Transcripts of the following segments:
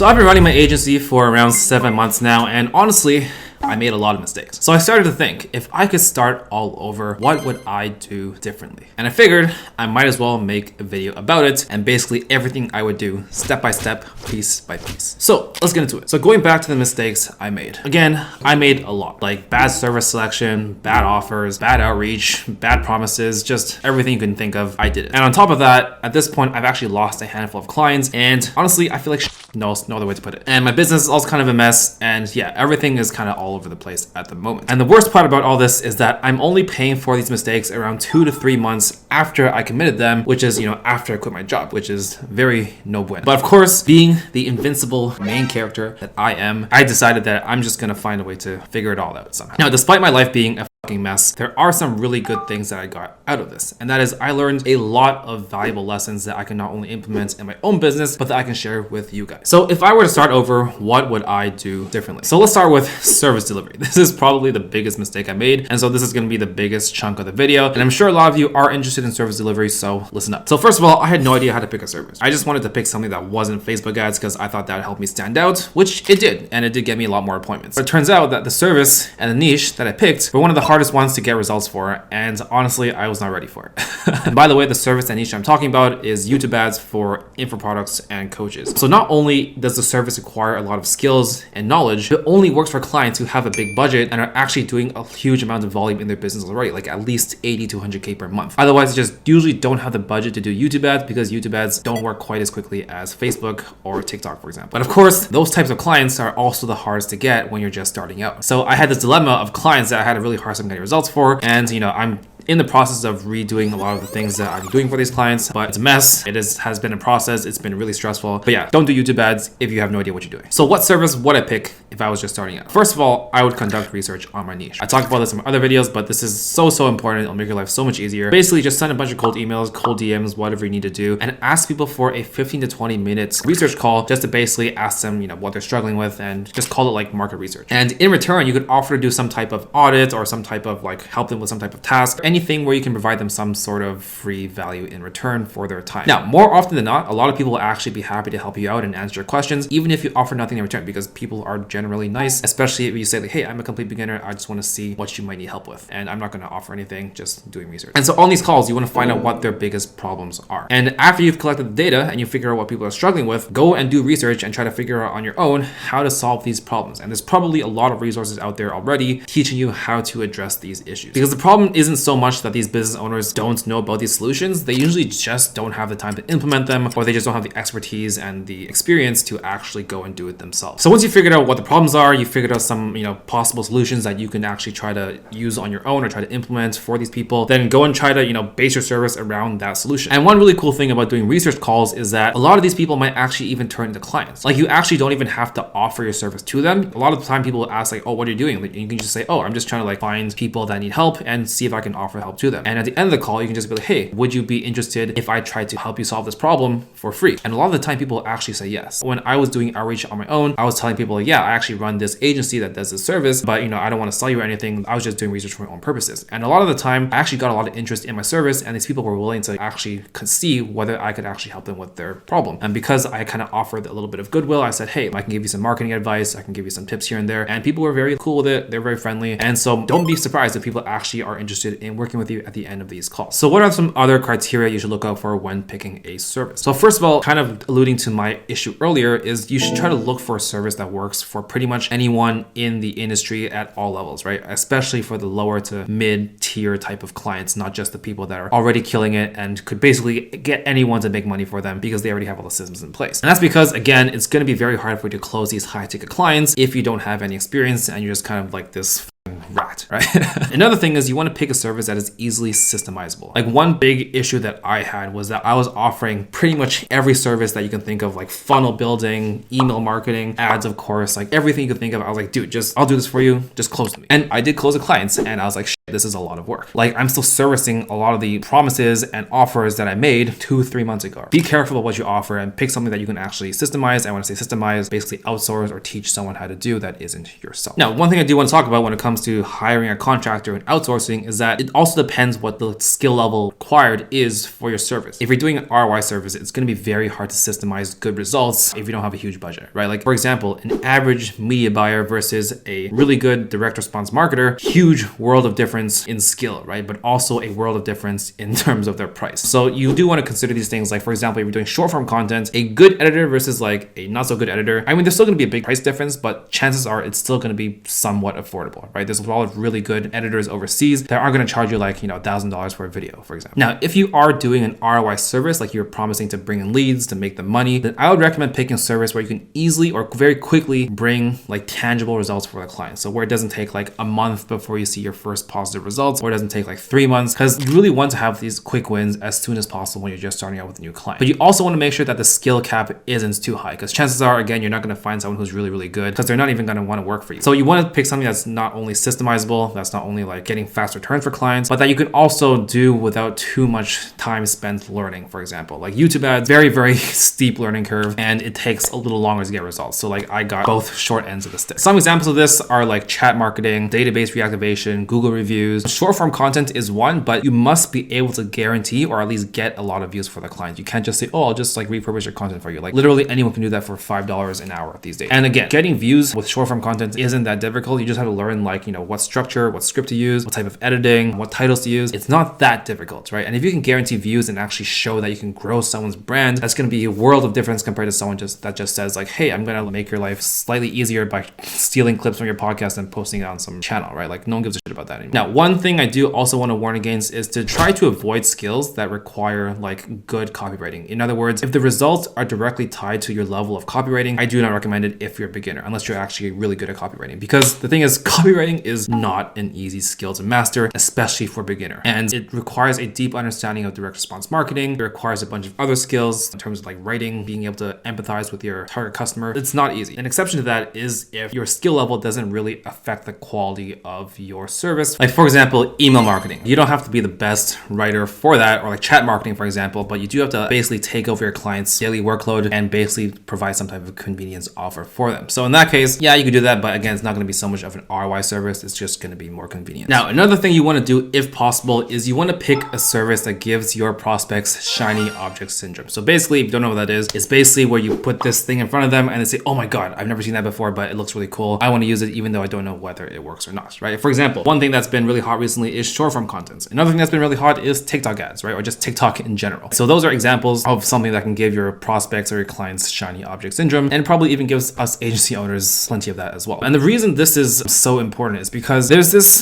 So I've been running my agency for around 7 months now, and honestly, I made a lot of mistakes. So I started to think, if I could start all over, what would I do differently? And I figured I might as well make a video about it and basically everything I would do step by step, piece by piece. So let's get into it. So going back to the mistakes I made. Again, I made a lot, like bad service selection, bad offers, bad outreach, bad promises, just everything you can think of, I did it. And on top of that, at this point, I've actually lost a handful of clients, and honestly, I feel like no other way to put it. And my business is also kind of a mess, and yeah, everything is kind of all over the place at the moment. And the worst part about all this is that I'm only paying for these mistakes around 2 to 3 months after I committed them, which is, after I quit my job, which is very no bueno. But of course, being the invincible main character that I am, I decided that I'm just gonna find a way to figure it all out somehow. Now, despite my life being a fucking mess, there are some really good things that I got out of this, and that is I learned a lot of valuable lessons that I can not only implement in my own business, but that I can share with you guys. So if I were to start over, what would I do differently? So let's start with service delivery. This is probably the biggest mistake I made, and so this is going to be the biggest chunk of the video, and I'm sure a lot of you are interested in service delivery, so listen up. So first of all, I had no idea how to pick a service. I just wanted to pick something that wasn't Facebook ads because I thought that would help me stand out, which it did, and it did get me a lot more appointments. But it turns out that the service and the niche that I picked were one of the hardest ones to get results for, and honestly, I was not ready for it. And by the way, the service and niche I'm talking about is YouTube ads for info products and coaches. So not only does the service require a lot of skills and knowledge, it only works for clients who have a big budget and are actually doing a huge amount of volume in their business already, like at least 80 to 100K per month. Otherwise, they just usually don't have the budget to do YouTube ads because YouTube ads don't work quite as quickly as Facebook or TikTok, for example. But of course, those types of clients are also the hardest to get when you're just starting out. So I had this dilemma of clients that I had a really hard time getting results for, and I'm in the process of redoing a lot of the things that I'm doing for these clients, but it's a mess. It has been a process. It's been really stressful. But yeah, don't do YouTube ads if you have no idea what you're doing. So what service would I pick if I was just starting out? First of all, I would conduct research on my niche. I talked about this in my other videos, but this is so important. It'll make your life so much easier. Basically, just send a bunch of cold emails, cold DMs, whatever you need to do, and ask people for a 15 to 20 minutes research call just to basically ask them, what they're struggling with, and just call it like market research. And in return, you could offer to do some type of audit or some type of help them with some type of task, anything where you can provide them some sort of free value in return for their time. Now, more often than not, a lot of people will actually be happy to help you out and answer your questions, even if you offer nothing in return, because people are generally nice, especially if you say hey, I'm a complete beginner, I just want to see what you might need help with, and I'm not going to offer anything, just doing research. And so on these calls, you want to find out what their biggest problems are. And after you've collected the data and you figure out what people are struggling with, go and do research and try to figure out on your own how to solve these problems. And there's probably a lot of resources out there already teaching you how to address these issues. Because the problem isn't so much that these business owners don't know about these solutions, they usually just don't have the time to implement them, or they just don't have the expertise and the experience to actually go and do it themselves. So once you figured out what the problems are, you figured out some possible solutions that you can actually try to use on your own or try to implement for these people, then go and try to base your service around that solution. And one really cool thing about doing research calls is that a lot of these people might actually even turn into clients. Like, you actually don't even have to offer your service to them. A lot of the time people will ask oh, what are you doing? You can just say, oh, I'm just trying to find people that need help and see if I can offer help to them. And at the end of the call, you can just be like, hey, would you be interested if I tried to help you solve this problem for free? And a lot of the time people actually say yes. When I was doing outreach on my own, I was telling people yeah, I actually run this agency that does this service, but I don't want to sell you or anything. I was just doing research for my own purposes. And a lot of the time I actually got a lot of interest in my service, and these people were willing to actually see whether I could actually help them with their problem. And because I kind of offered a little bit of goodwill, I said, hey, I can give you some marketing advice, I can give you some tips here and there. And people were very cool with it. They're very friendly. And so don't be surprised if people actually are interested in working with you at the end of these calls. So what are some other criteria you should look out for when picking a service? So first of all, kind of alluding to my issue earlier, is you should try to look for a service that works for pretty much anyone in the industry at all levels, right? Especially for the lower to mid-tier type of clients, not just the people that are already killing it and could basically get anyone to make money for them because they already have all the systems in place. And that's because, again, it's going to be very hard for you to close these high-ticket clients if you don't have any experience and you're just kind of like this rat, right? Another thing is you want to pick a service that is easily systemizable. One big issue that I had was that I was offering pretty much every service that you can think of, like funnel building, email marketing, ads, of course, everything you could think of. I was like, dude, I'll do this for you. Just close me. And I did close the clients, and I was like, shit, this is a lot of work. Like, I'm still servicing a lot of the promises and offers that I made 2-3 months ago. Be careful of what you offer and pick something that you can actually systemize. And when I say systemize, basically outsource or teach someone how to do that isn't yourself. Now, one thing I do want to talk about when it comes to hiring a contractor and outsourcing is that it also depends what the skill level required is for your service. If you're doing an ROI service, it's going to be very hard to systemize good results if you don't have a huge budget, right? Like, for example, an average media buyer versus a really good direct response marketer, huge world of difference in skill, right? But also a world of difference in terms of their price. So you do want to consider these things. Like, for example, if you're doing short form content, a good editor versus like a not so good editor, I mean, there's still going to be a big price difference, but chances are it's still going to be somewhat affordable, right? There's a lot of really good editors overseas that aren't going to charge you like, $1,000 for a video, for example. Now, if you are doing an ROI service, like you're promising to bring in leads to make them money, then I would recommend picking a service where you can easily or very quickly bring like tangible results for the client. So where it doesn't take like a month before you see your first positive results, or it doesn't take like 3 months, because you really want to have these quick wins as soon as possible when you're just starting out with a new client. But you also want to make sure that the skill cap isn't too high, because chances are, again, you're not going to find someone who's really, really good because they're not even going to want to work for you. So you want to pick something that's not only systemizable, that's not only like getting fast returns for clients, but that you can also do without too much time spent learning. For example, like YouTube ads, very, very steep learning curve, and it takes a little longer to get results. So like I got both short ends of the stick. Some examples of this are like chat marketing, database reactivation, Google reviews. Short form content is one, but you must be able to guarantee or at least get a lot of views for the client. You can't just say, oh, I'll just like repurpose your content for you. Like literally anyone can do that for $5 an hour these days. And again, getting views with short form content isn't that difficult. You just have to learn like, what structure, what script to use, what type of editing, what titles to use. It's not that difficult, right? And if you can guarantee views and actually show that you can grow someone's brand, that's going to be a world of difference compared to someone that just says like, hey, I'm going to make your life slightly easier by stealing clips from your podcast and posting it on some channel, right? Like no one gives a shit about that anymore. Now, one thing I do also want to warn against is to try to avoid skills that require like good copywriting. In other words, if the results are directly tied to your level of copywriting, I do not recommend it if you're a beginner, unless you're actually really good at copywriting. Because the thing is, copywriting is not an easy skill to master, especially for beginner. And it requires a deep understanding of direct response marketing. It requires a bunch of other skills in terms of like writing, being able to empathize with your target customer. It's not easy. An exception to that is if your skill level doesn't really affect the quality of your service. Like for example, email marketing. You don't have to be the best writer for that, or like chat marketing, for example, but you do have to basically take over your client's daily workload and basically provide some type of convenience offer for them. So in that case, yeah, you could do that, but again, it's not going to be so much of an ROI service. It's just going to be more convenient. Now, another thing you want to do, if possible, is you want to pick a service that gives your prospects shiny object syndrome. So basically, if you don't know what that is, it's basically where you put this thing in front of them and they say, oh my God, I've never seen that before, but it looks really cool. I want to use it even though I don't know whether it works or not, right? For example, one thing that's been really hot recently is short form content. Another thing that's been really hot is TikTok ads, right? Or just TikTok in general. So those are examples of something that can give your prospects or your clients shiny object syndrome, and probably even gives us agency owners plenty of that as well. And the reason this is so important is because there's this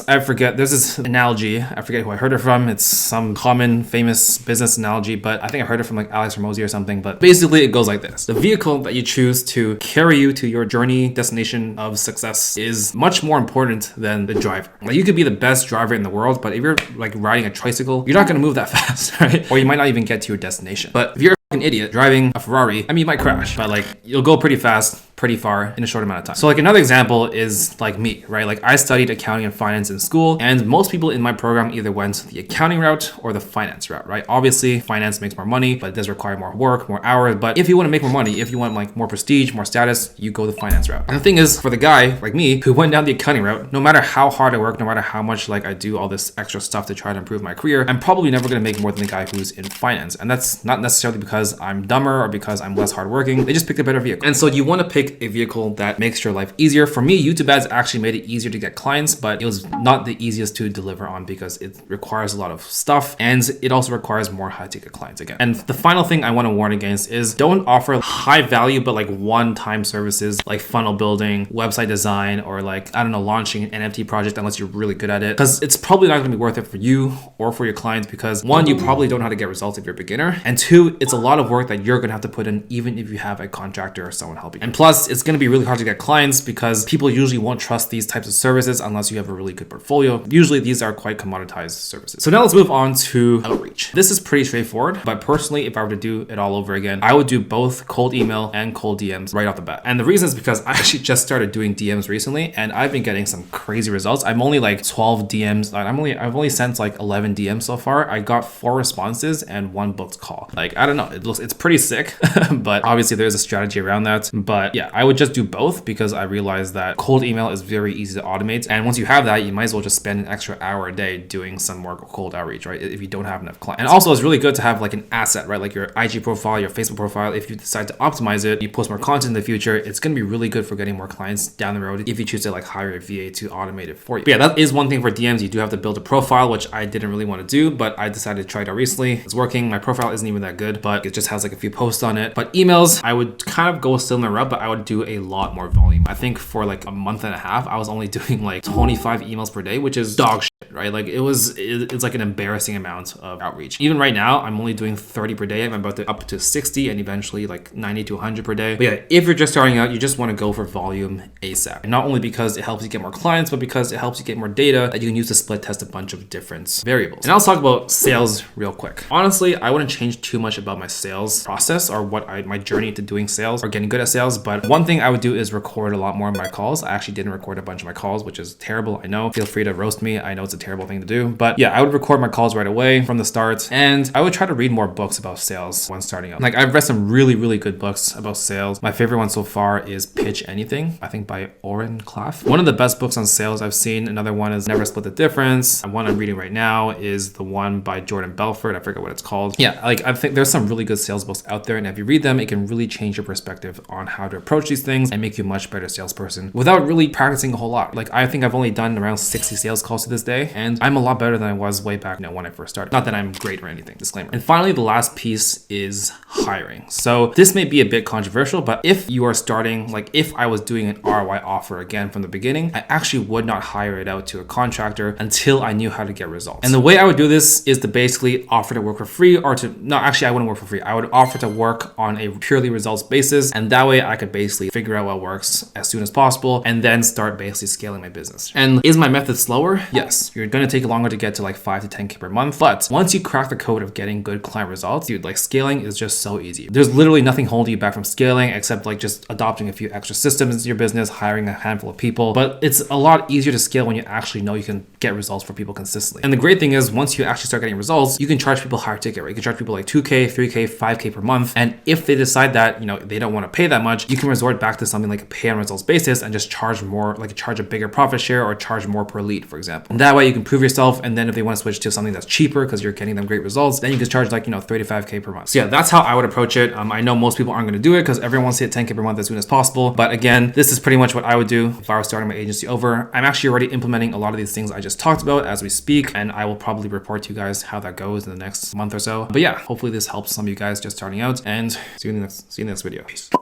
analogy, I forget who I heard it from. It's some common famous business analogy, but I think I heard it from like Alex Ramosi or something. But basically it goes like this. The vehicle that you choose to carry you to your journey destination of success is much more important than the driver. Like you could be the best driver in the world, but if you're like riding a tricycle, you're not going to move that fast, right? Or you might not even get to your destination. But if you're an idiot driving a Ferrari, I mean, you might crash, but like you'll go pretty fast, pretty far in a short amount of time. So like another example is like me, right? Like I studied accounting and finance in school, and most people in my program either went the accounting route or the finance route, right? Obviously finance makes more money, but it does require more work, more hours. But if you want to make more money, if you want like more prestige, more status, you go the finance route. And the thing is, for the guy like me who went down the accounting route, no matter how hard I work, no matter how much like I do all this extra stuff to try to improve my career, I'm probably never going to make more than the guy who's in finance. And that's not necessarily because I'm dumber or because I'm less hardworking. They just picked a better vehicle. And so you want to pick a vehicle that makes your life easier. For me, YouTube ads actually made it easier to get clients, but it was not the easiest to deliver on because it requires a lot of stuff, and it also requires more high-ticket clients again. And the final thing I want to warn against is don't offer high value but like one-time services like funnel building, website design, or like, I don't know, launching an NFT project unless you're really good at it, because it's probably not going to be worth it for you or for your clients, because one, you probably don't know how to get results if you're a beginner, and two, it's a lot lot of work that you're going to have to put in, even if you have a contractor or someone helping you. And plus, it's going to be really hard to get clients because people usually won't trust these types of services unless you have a really good portfolio. Usually these are quite commoditized services. So now let's move on to outreach. This is pretty straightforward, but personally, if I were to do it all over again, I would do both cold email and cold DMs right off the bat. And the reason is because I actually just started doing DMs recently and I've been getting some crazy results. I'm only like 12 DMs. I've only sent like 11 DMs so far. I got 4 responses and 1 booked call. Like, I don't know, it's pretty sick, but obviously there's a strategy around that. But yeah, I would just do both because I realized that cold email is very easy to automate. And once you have that, you might as well just spend an extra hour a day doing some more cold outreach, right? If you don't have enough clients. And also it's really good to have like an asset, right? Like your IG profile, your Facebook profile. If you decide to optimize it, you post more content in the future, it's going to be really good for getting more clients down the road if you choose to like hire a VA to automate it for you. But yeah, that is one thing for DMs. You do have to build a profile, which I didn't really want to do, but I decided to try it out recently. It's working. My profile isn't even that good, but it just has like a few posts on it. But emails, I would kind of go a similar route, but I would do a lot more volume. I think for like a month and a half, I was only doing like 25 emails per day, which is dog shit, right? Like it's like an embarrassing amount of outreach. Even right now, I'm only doing 30 per day. I'm about to up to 60 and eventually like 90 to 100 per day. But yeah, if you're just starting out, you just want to go for volume ASAP. And not only because it helps you get more clients, but because it helps you get more data that you can use to split test a bunch of different variables. And I'll talk about sales real quick. Honestly, I wouldn't change too much about my sales process or my journey to doing sales or getting good at sales. But one thing I would do is record a lot more of my calls. I actually didn't record a bunch of my calls, which is terrible. I know. Feel free to roast me. I know it's a terrible thing to do. But yeah, I would record my calls right away from the start. And I would try to read more books about sales when starting out. Like I've read some really, really good books about sales. My favorite one so far is Pitch Anything, I think by Oren Klaff. One of the best books on sales I've seen. Another one is Never Split the Difference. One I'm reading right now is the one by Jordan Belfort. I forget what it's called. Yeah, like I think there's some really good sales books out there. And if you read them, it can really change your perspective on how to approach these things and make you a much better salesperson without really practicing a whole lot. Like I think I've only done around 60 sales calls to this day, and I'm a lot better than I was way back, when I first started. Not that I'm great or anything, disclaimer. And finally, the last piece is hiring. So this may be a bit controversial, but if you are starting, like if I was doing an ROI offer again from the beginning, I actually would not hire it out to a contractor until I knew how to get results. And the way I would do this is to basically offer to work for free I wouldn't work for free. I would offer to work on a purely results basis. And that way I could basically figure out what works as soon as possible and then start basically scaling my business. And is my method slower? Yes. You're going to take longer to get to like 5 to 10K per month. But once you crack the code of getting good client results, dude, like scaling is just so easy. There's literally nothing holding you back from scaling except like just adopting a few extra systems into your business, hiring a handful of people. But it's a lot easier to scale when you actually know you can get results for people consistently. And the great thing is once you actually start getting results, you can charge people higher ticket, right? You can charge people like 2K, 3K, 5K per month. And if they decide that, they don't want to pay that much, you can resort back to something like a pay on results basis and just charge more, like charge a bigger profit share or charge more per lead, for example. And that way you can prove yourself. And then if they want to switch to something that's cheaper because you're getting them great results, then you can charge like, 35K per month. So yeah, that's how I would approach it. I know most people aren't going to do it because everyone wants to hit 10K per month as soon as possible. But again, this is pretty much what I would do if I was starting my agency over. I'm actually already implementing a lot of these things I just talked about as we speak. And I will probably report to you guys how that goes in the next month or so. But yeah, hopefully this helps some of you guys just starting out, and see you in the next video. Peace.